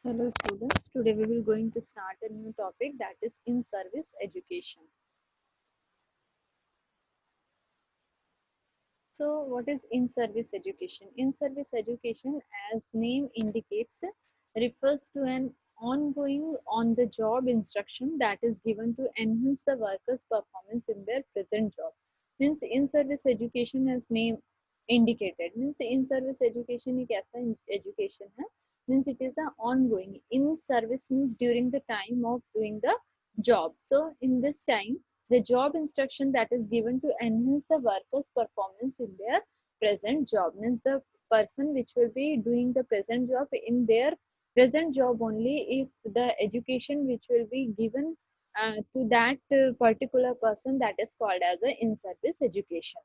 Hello students, today we will going to start a new topic, that is in-service education. So what is in-service education? In-service education, as name indicates, refers to an ongoing on-the-job instruction that is given to enhance the workers' performance in their present job. Means in-service education, as name indicated, means in-service education एक ऐसा education है, means it is a ongoing. In service means during the time of doing the job. So in this time, the job instruction that is given to enhance the workers performance in their present job, means the person which will be doing the present job in their present job only, if the education which will be given to that particular person, that is called as a in service education.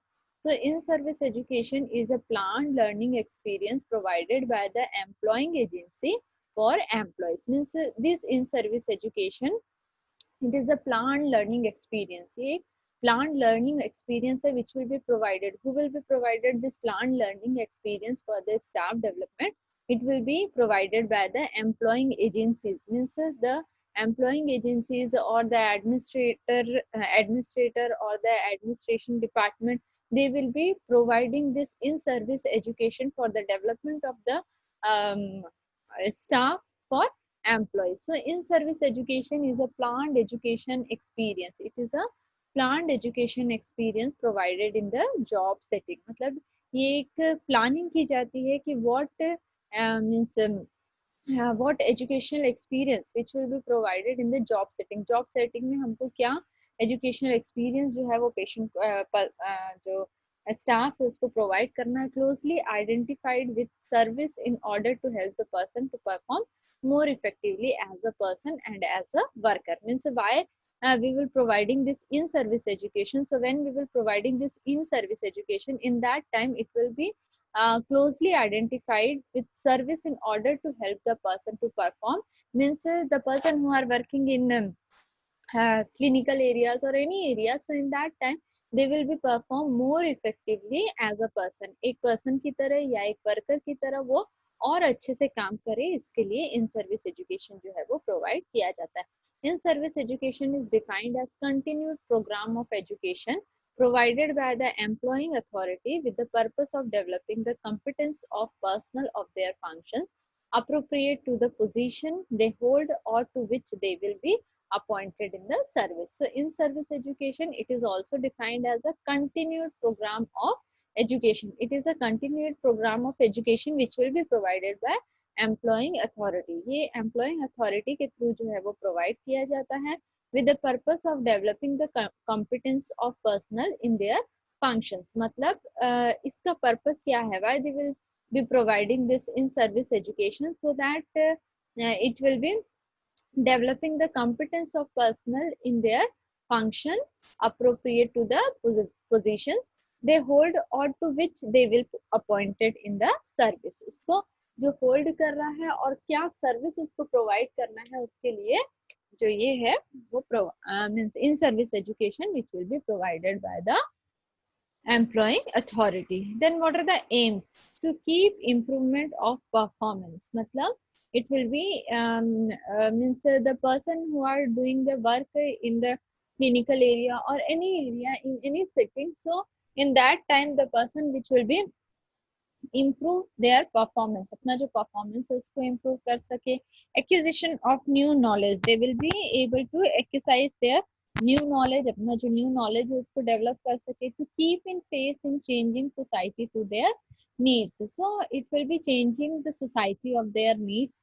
So in service education is a planned learning experience provided by the employing agency for employees. Means this in service education, it is a planned learning experience. A planned learning experience which will be provided. Who will be provided this planned learning experience for the staff development? It will be provided by the employing agencies. Means the employing agencies or the administrator or the administration department, they will be providing this in-service education for the development of the staff for employees. So in service education is a planned education experience. It is a planned education experience provided in the job setting. मतलब ये एक planning की जाती है कि what means what educational experience which will be provided in the job setting. job setting में हमको क्या educational experience जो है वो patient जो staff है उसको provide करना है, closely identified with service in order to help the person to perform more effectively as a person and as a worker. Means why we will providing this in service education. So when we will providing this in service education, in that time it will be closely identified with service in order to help the person to perform. Means the person who are working in clinical areas or any area, so in that time they will be perform more effectively as a person. एक person की तरह या एक worker की तरह वो और अच्छे से काम करे, इसके लिए इन सर्विस एजुकेशन जो है वो प्रोवाइड किया जाता है. In service education is defined as continued programme of education provided by the employing authority with the purpose of developing the competence of personnel of their functions appropriate to the position they hold or to which they will be appointed in the service. So in service education, it is also defined as a continued program of education. It is a continued program of education which will be provided by employing authority. ये employing authority के through जो है वो provide किया जाता है with the purpose of developing the competence of personnel in their functions. मतलब इसका purpose क्या है? Why they will be providing this in service education? So that it will be developing the competence of personnel in their function appropriate to the positions they hold or to which they will appointed in the service. उसको जो hold कर रहा है और क्या service उसको provide करना है, उसके लिए जो ये है वो means in service education which will be provided by the employing authority. Then what are the aims? To keep improvement of performance. matlab it will be means the person who are doing the work in the clinical area or any area in any setting, so in that time the person which will be improve their performance, अपना जो performance है उसको improve कर सके. Acquisition of new knowledge, they will be able to exercise their new knowledge, अपना जो new knowledge है उसको develop कर सके. To keep in pace in changing society to their needs, so it will be changing the society of their needs.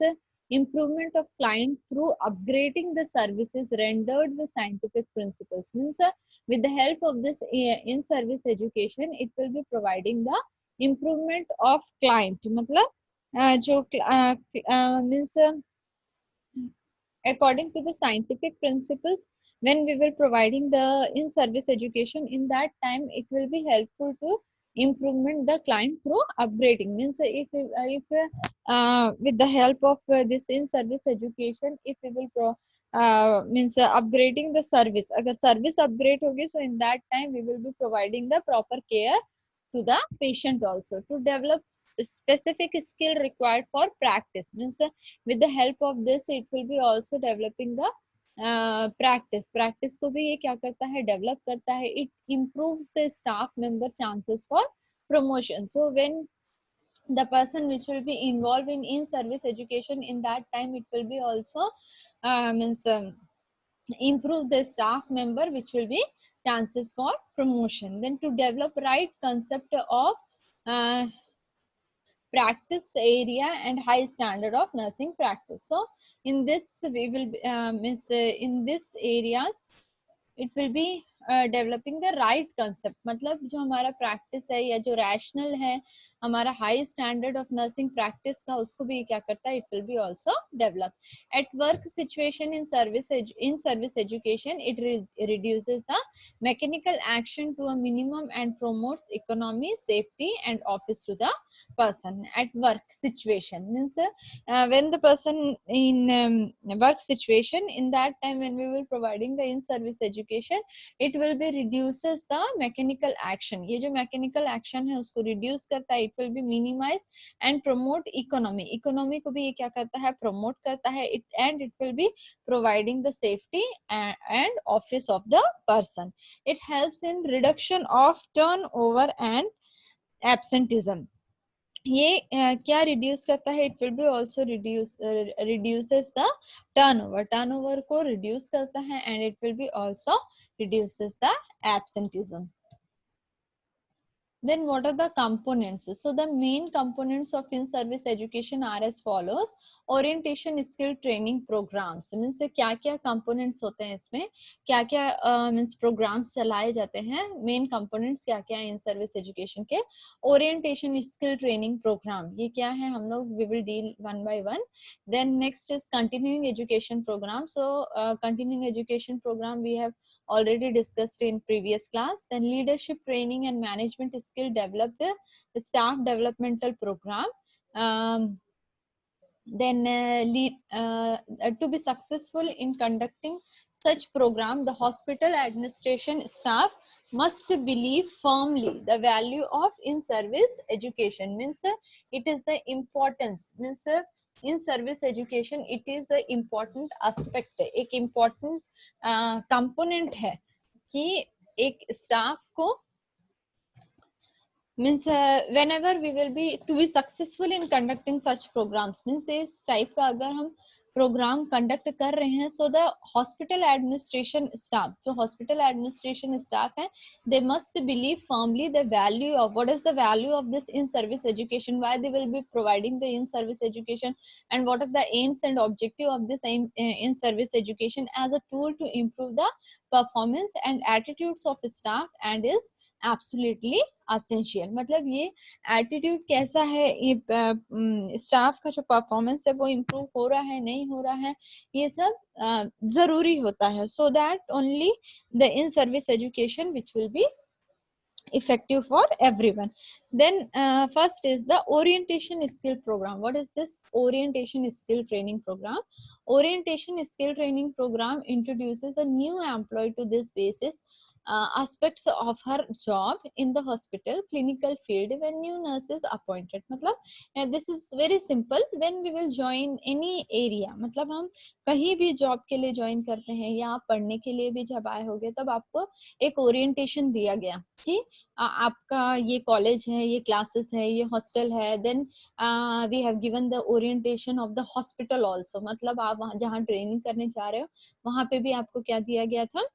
Improvement of client through upgrading the services rendered with scientific principles, means with the help of this in service education it will be providing the improvement of client. मतलब जो means according to the scientific principles, when we will providing the in service education, in that time it will be helpful to improvement the client through upgrading. Means if with the help of this in service education, if we will means upgrading the service, अगर service upgrade होगी, so in that time we will be providing the proper care to the patient also. To develop specific skill required for practice, means with the help of this it will be also developing the practice को भी ये क्या करता है, develop करता है. It improves the staff member chances for promotion. So when the person which will be involved in service education, in that time it will be also means improve the staff member, which will be chances for promotion. Then to develop right concept of uh, practice area and high standard of nursing practice. So in this we will in this areas it will be developing the right concept. मतलब जो हमारा practice है या जो rational है हमारा high standard of nursing practice का, उसको भी क्या करता है, it will be also develop. At work situation in service education, it reduces the mechanical action to a minimum and promotes economy, safety and office to the person. At work situation means when the person in work situation, in that time when we will providing the in service education, it will be reduces the mechanical action. ये जो mechanical action है उसको reduce करता है. It will be minimize and promote economy. Economy को भी ये क्या करता है, promote करता है. And it will be providing the safety and office of the person. It helps in reduction of turnover and absenteeism. ये क्या रिड्यूस करता है, it will B also reduces the turnover को रिड्यूस करता है, and it will B also reduces the absenteeism. Then what are the components? So the main components of in-service education are as follows. Orientation skill training programs. Means क्या क्या components होते हैं इसमें, क्या क्या means programs चलाए जाते हैं. Main components क्या क्या है in-service education के. Orientation skill training program. ये क्या है, हम लोग we will deal one by one. Then next is continuing education program. So continuing education program we have already discussed in previous class. Then leadership training and management skill developed the staff developmental program. Then to be successful in conducting such program, the hospital administration staff must believe firmly the value of in-service education. Means it is the importance, means in service education it is a important aspect, एक important component है कि एक staff को means whenever we will be to be successful in conducting such programs, means इस type का अगर हम programme conduct कर रहे हैं, so the hospital administration staff, जो हॉस्पिटल एडमिनिस्ट्रेशन स्टाफ है, they must believe firmly the value of what is the value of this in service education, why they will be providing the in service education, and what are the aims and objective of this in service education as a tool to improve the performance and attitudes of staff and is absolutely essential. मतलब ये attitude कैसा है, ये staff का जो performance है वो improve हो रहा है नहीं हो रहा है, ये सब जरूरी होता है. So that only the in service education which will be effective for everyone. Then first is the orientation skill program. What is this orientation skill training program? Orientation skill training program introduces a new employee to this basis aspects of her job in the hospital clinical field when new nurse is appointed. मतलब this is very simple. When we will join any area, मतलब हम कहीं भी job के लिए join करते हैं या आप पढ़ने के लिए भी जब आए होंगे, तब आपको एक ओरिएंटेशन दिया गया कि आपका ये कॉलेज है, ये क्लासेस है, ये हॉस्टल है. Then we have given the orientation of the hospital also. मतलब आप वहाँ जहाँ ट्रेनिंग करने जा रहे हो वहाँ पे भी आपको क्या दिया गया था,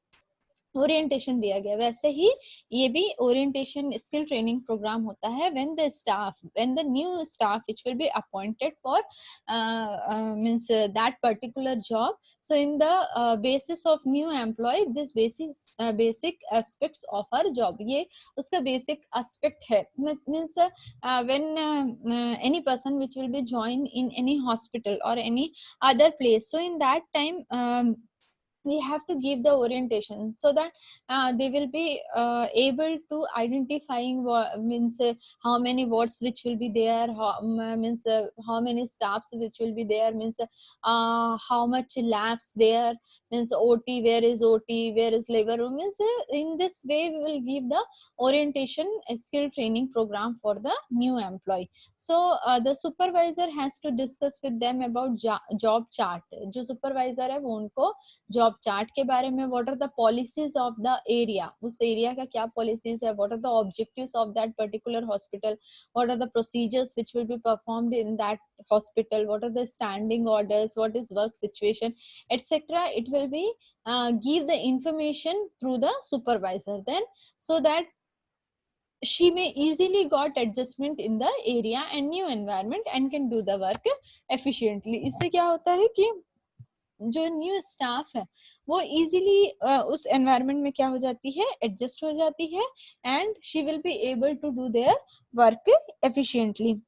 ओरिएंटेशन दिया गया. वैसे ही ये भी ओरिएंटेशन स्किल ट्रेनिंग प्रोग्राम होता है when the new staff which will be appointed for means that particular job. So in the basis of new employee, this basic aspects of her job, ये उसका basic aspect है. means when any person which will be join in any hospital or any other place, so in that time we have to give the orientation so that they will be able to identifying what means how many wards which will be there, means how many staffs which will be there, means how much labs there, means OT, where is OT, where is labor room, means in this way we will give the orientation skill training program for the new employee. So the supervisor has to discuss with them about job chart. जो supervisor है वो उनको job chart के बारे में, what are the policies of the area, उस area का क्या पॉलिसीज है, what are the objectives of that particular hospital, what are the procedures which will be performed in that hospital, what are the standing orders, what is work situation, etc. It will be give the information through the supervisor, then so that she may easily got adjustment in the area and new environment and can do the work efficiently. इससे क्या होता है कि जो new staff है वो easily उस environment में क्या हो जाती है, एडजस्ट हो जाती है, and she will be able to do their work efficiently.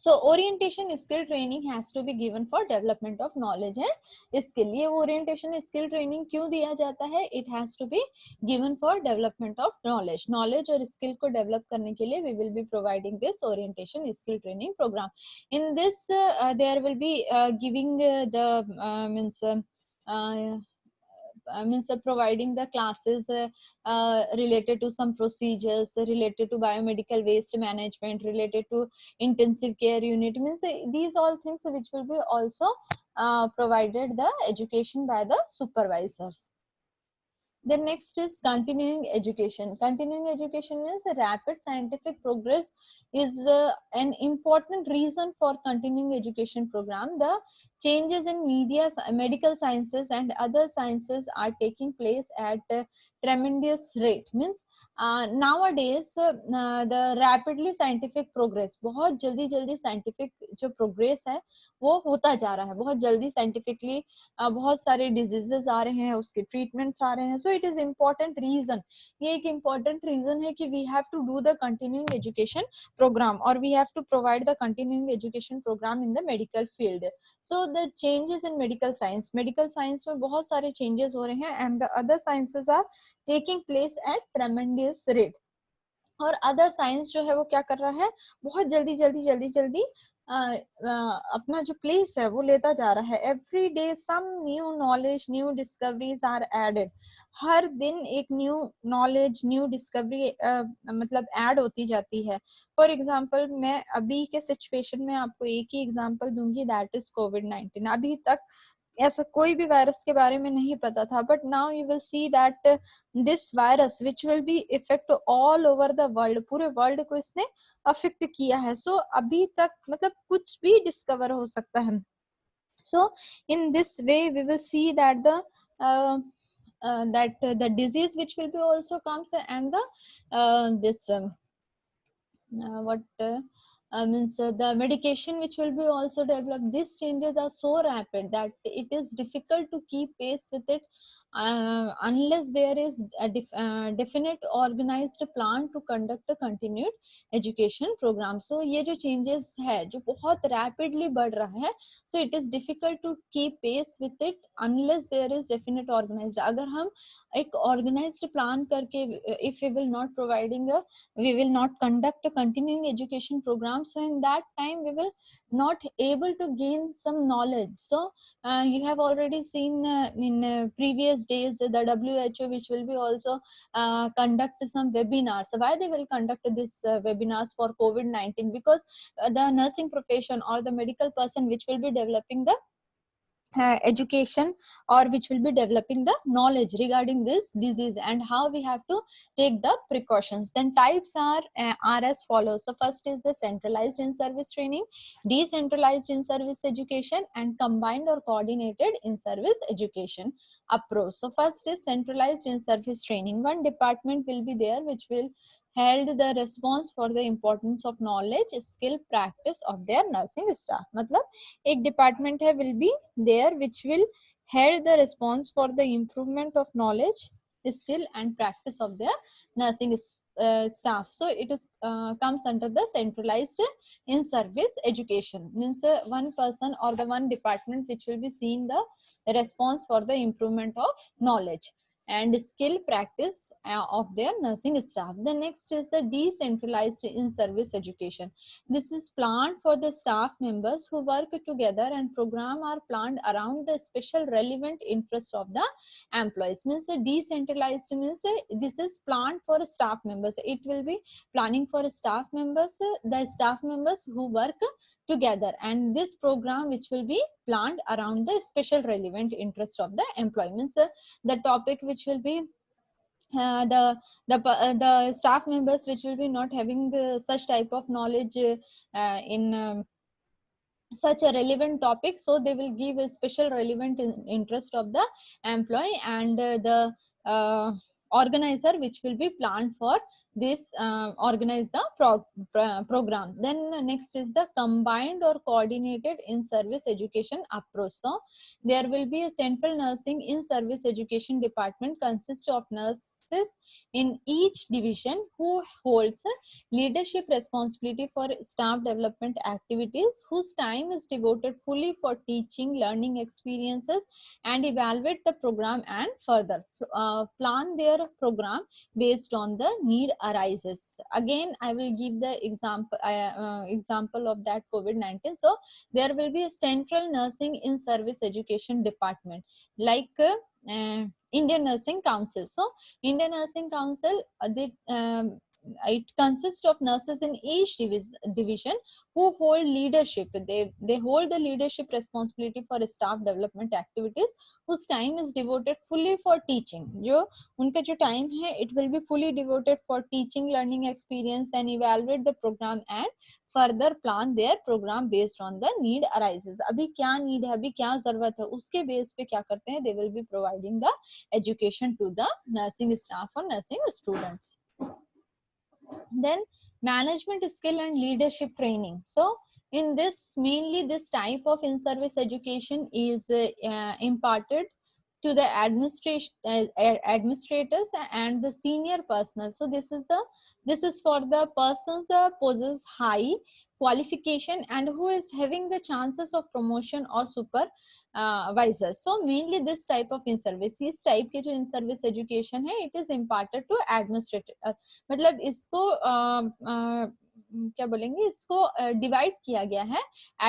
So orientation skill training has to be given for development of knowledge and skill. ये orientation skill training क्यों दिया जाता है? It has to be given for development of knowledge. Knowledge और skill को develop करने के लिए we will be providing this orientation skill training program. In this there will be giving the means providing the classes related to some procedures, related to biomedical waste management, related to intensive care unit, means these all things which will be also provided the education by the supervisors. Then next is continuing education. Continuing education means rapid scientific progress is an important reason for continuing education program. The changes in medical sciences and other sciences are taking place at a tremendous rate. Means nowadays the rapidly scientific progress, बहुत जल्दी जल्दी scientific जो progress है वो होता जा रहा है, बहुत जल्दी scientifically बहुत सारे डिजीजेस आ रहे हैं, उसके ट्रीटमेंट्स आ रहे हैं. So it is important reason, ये एक इम्पोर्टेंट रीजन है कि we have to do the continuing education program और we have to provide the continuing education program in the medical field. So the changes in medical science में बहुत सारे changes हो रहे हैं and the other sciences are taking place at tremendous rate. और other science जो है वो क्या कर रहा है, बहुत जल्दी जल्दी जल्दी जल्दी अपना जो प्लेस है वो लेता जा रहा है. Every day some new knowledge, new discoveries are added. हर दिन एक न्यू नॉलेज, न्यू डिस्कवरी मतलब ऐड होती जाती है. फॉर एग्जांपल मैं अभी के सिचुएशन में आपको एक ही एग्जांपल दूंगी, दैट इज कोविड-19. अभी तक ऐसा कोई भी वायरस के बारे में नहीं पता था, but now you will see that this virus which will be effect all over the world, पूरे वर्ल्ड को इसने अफेक्ट किया है. सो अभी तक मतलब कुछ भी डिस्कवर हो सकता है. So in this way we will see that the disease which will be also comes and the this what means the medication which will be also developed. These changes are so rapid that it is difficult to keep pace with it unless there is a definite organized plan to conduct a continued education program. So ये जो changes है जो बहुत rapidly बढ़ रहा है, so it is difficult to keep pace with it unless there is definite organized. अगर हम एक organized plan करके if we will not providing a, we will not conduct a continuing education program, so in that time we will not able to gain some knowledge. So you have already seen in previous days the WHO which will be also conduct some webinars. So why they will conduct this webinars for COVID-19? Because the nursing profession or the medical person which will be developing the education or which will be developing the knowledge regarding this disease and how we have to take the precautions. Then types are as follows. So first is the centralized in-service training, decentralized in-service education, and combined or coordinated in-service education approach. So first is centralized in-service training. One department will be there which will held the response for the importance of knowledge, skill, practice of their nursing staff. मतलब एक department है will be there which will held the response for the improvement of knowledge, skill and practice of their nursing staff. So it is comes under the centralized in service education. Means one person or the one department which will be seeing the response for the improvement of knowledge and skill practice of their nursing staff. The next is the decentralized in-service education. This is planned for the staff members who work together, and program are planned around the special relevant interest of the employees. Means decentralized means this is planned for staff members. It will be planning for staff members, the staff members who work together, and this program which will be planned around the special relevant interest of the employee. Means the topic which will be the staff members which will be not having such type of knowledge in such a relevant topic, so they will give a special relevant interest of the employee, and the organizer which will be planned for this organize the program. Then next is the combined or coordinated in service education approach. So there will be a central nursing in service education department consists of nurses in each division who holds leadership responsibility for staff development activities, whose time is devoted fully for teaching, learning experiences, and evaluate the program and further plan their program based on the need arises. Again, I will give the example of that COVID-19. So there will be a central nursing in service education department like Indian Nursing Council. So Indian Nursing Council, it consists of nurses in each division who hold leadership. They hold the leadership responsibility for staff development activities, whose time is devoted fully for teaching. जो उनका जो time है, it will be fully devoted for teaching, learning experience, and evaluate the program and further plan their program based on the need arises. अभी क्या need है, अभी क्या जरूरत है, उसके बेस पे क्या करते हैं, they will be providing the education to the nursing staff or nursing students. Then management skill and leadership training. So in this, mainly this type of in-service education is imparted to the administrators and the senior personnel. So this is for the persons possess high qualification and who is having the chances of promotion or supervisors. So mainly this type of in service, इस type के जो in service education है, it is imparted to administrator. मतलब इसको क्या बोलेंगे, इसको divide किया गया है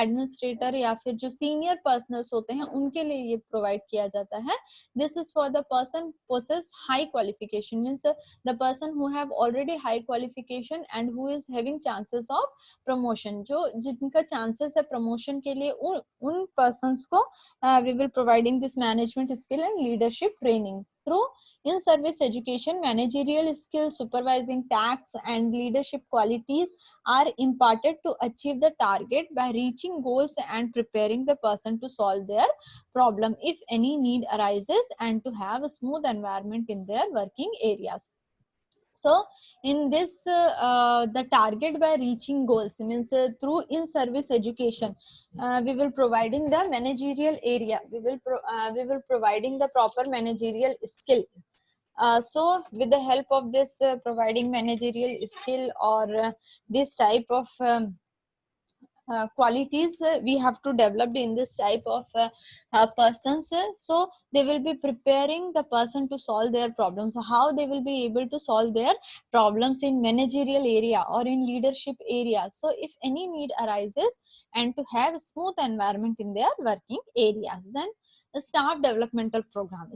एडमिनिस्ट्रेटर या फिर जो सीनियर पर्सनल्स होते हैं उनके लिए ये प्रोवाइड किया जाता है. This is for the person possess high qualification, means the person who have already high qualification and who is having chances of promotion. जो जिनका चांसेस है प्रमोशन के लिए उन पर्सन्स को we will providing this management skill and leadership training through in-service education. Managerial skills, supervising tasks, and leadership qualities are imparted to achieve the target by reaching goals and preparing the person to solve their problem if any need arises, and to have a smooth environment in their working areas. So in this the target by reaching goals means through in service education we will providing the managerial area, we will providing the proper managerial skill. So with the help of this providing managerial skill or this type of qualities we have to develop in this type of persons, so they will be preparing the person to solve their problems. So how they will be able to solve their problems in managerial area or in leadership area, so if any need arises, and to have a smooth environment in their working areas. Then the staff developmental program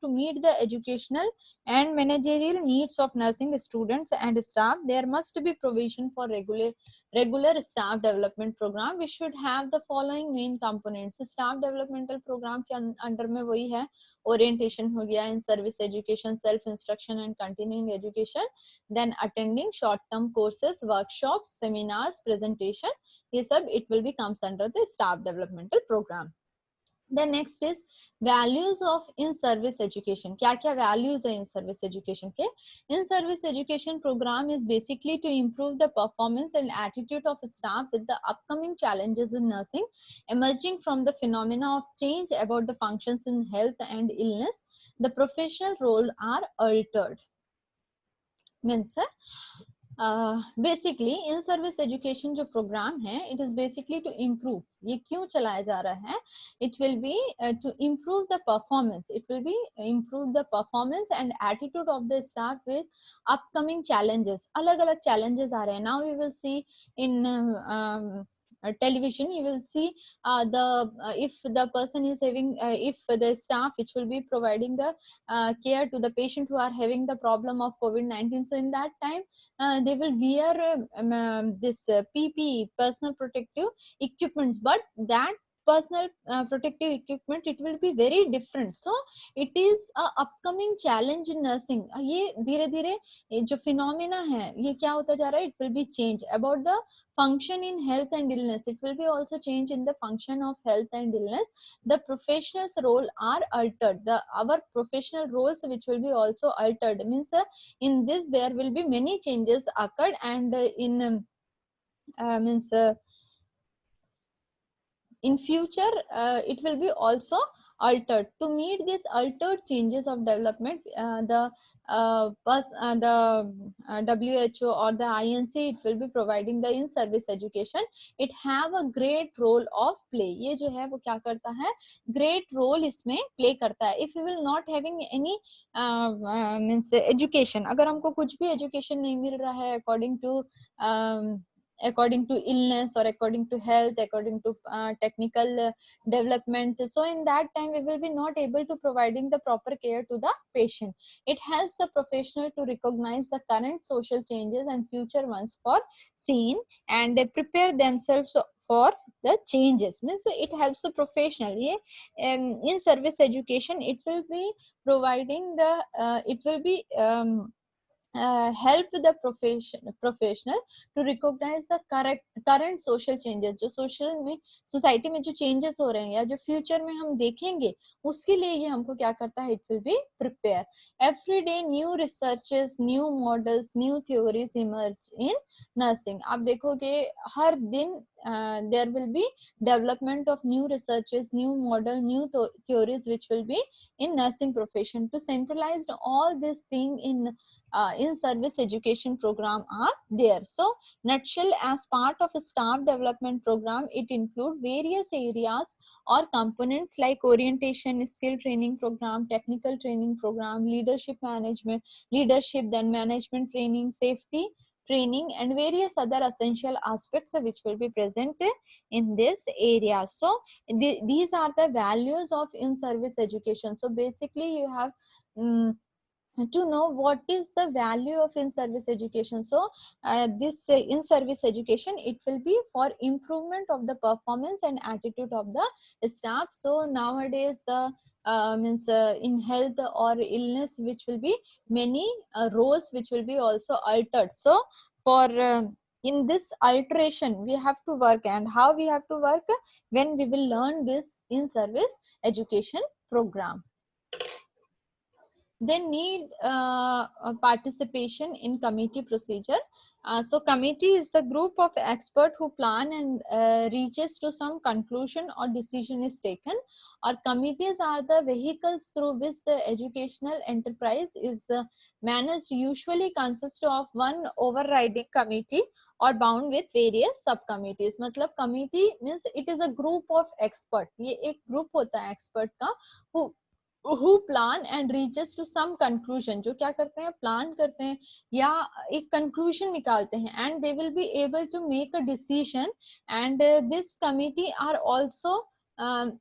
to meet the educational and managerial needs of nursing students and staff. There must be provision for regular staff development program. We should have the following main components. Staff developmental program के under में वही है, orientation हो गया, in service education, self instruction and continuing education, then attending short term courses, workshops, seminars, presentation, ये सब it will be comes under the staff developmental program. The next is values of in service education. क्या क्या values है in service education के? In service education program is basically to improve the performance and attitude of staff with the upcoming challenges in nursing emerging from the phenomena of change about the functions in health and illness. The professional role are altered. Means basically in service education जो programme है, it is basically to improve, ये क्यों चलाया जा रहा है, it will be to improve the performance, it will be improve the performance and attitude of the staff with upcoming challenges. अलग अलग चैलेंजेस आ रहे हैं, now we will see in television, you will see the if the person is having if the staff which will be providing the care to the patient who are having the problem of COVID-19, so in that time they will wear this PPE, personal protective equipments, but that personal protective equipment, it will be very different. So it is a upcoming challenge in nursing. ये धीरे धीरे जो phenomena है, ये क्या होता जा रहा है, it will be change about the function in health and illness, it will be also change in the function of health and illness. The professionals role are altered, the our professional roles which will be also altered, means in this there will be many changes occurred, and means in future it will be also altered. To meet these altered changes of development, the WHO or the INC, it will be providing the in service education. It have a great role of play. ये जो है वो क्या करता है, great role इसमें play करता है. If we will not having any means education, अगर हमको कुछ भी education नहीं मिल रहा है according to illness or according to health, according to technical development, so in that time we will be not able to providing the proper care to the patient. It helps the professional to recognize the current social changes and future ones for seen, and prepare themselves for the changes. Means it helps the professional. In service education, it will be providing the it will be help the professional to recognize the current social changes, जो social में society में जो changes हो रहे हैं या जो future में हम देखेंगे, उसके लिए ये हमको क्या करता है, it will be prepare. Every day new researches, new models, new theories emerge in nursing. आप देखोगे हर दिन there will be development of new researches, new model, new theories which will be in nursing profession. To centralize all this thing in service education program are there. So nutshell, as part of a staff development program, it include various areas or components like orientation, skill training program, technical training program, leadership management, then management training, safety training, and various other essential aspects which will be present in this area. So these are the values of in service education. So basically you have to know what is the value of in service education. So this in service education, it will be for improvement of the performance and attitude of the staff. So nowadays the means in health or illness, which will be many roles which will be also altered. So for in this alteration we have to work, and how we have to work, when we will learn this in service education program. They need participation in committee procedure. So committee is the group of experts who plan and reaches to some conclusion or decision is taken. Or committees are the vehicles through which the educational enterprise is managed, usually consist of one overriding committee or bound with various subcommittees. मतलब committee means it is a group of expert. ये एक group होता है expert का who plan and reaches to some conclusion, जो क्या करते हैं, प्लान करते हैं या एक conclusion निकालते हैं, and they will be able to make a decision, and this committee are also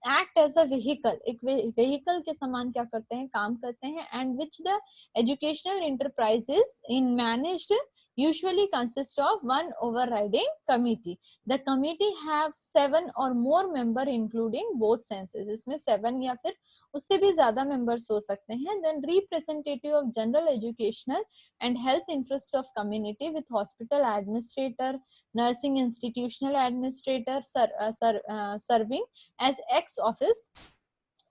act as a vehicle, एक vehicle के समान क्या करते हैं, काम करते हैं, and which the educational enterprises in managed usually consist of one overriding committee. The committee have 7 or more member including both senses. इसमें 7 या फिर उससे भी ज्यादा मेंबर्स हो सकते हैं. Then representative of general educational and health interest of community with hospital administrator, nursing institutional administrator serving as ex-office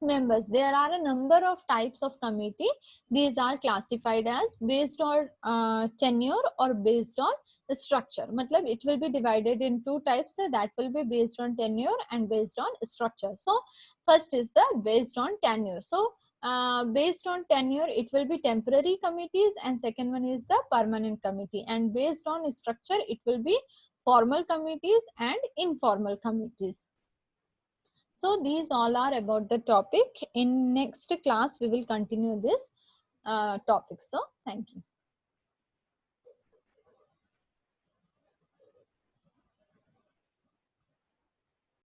members. There are a number of types of committee. These are classified as based on tenure or based on the structure. मतलब it will be divided in two types, that will be based on tenure and based on structure. So first is the based on tenure. So Based on tenure, it will be temporary committees, and second one is the permanent committee, and based on structure, it will be formal committees and informal committees. So these all are about the topic. In next class, we will continue this topic. So thank you.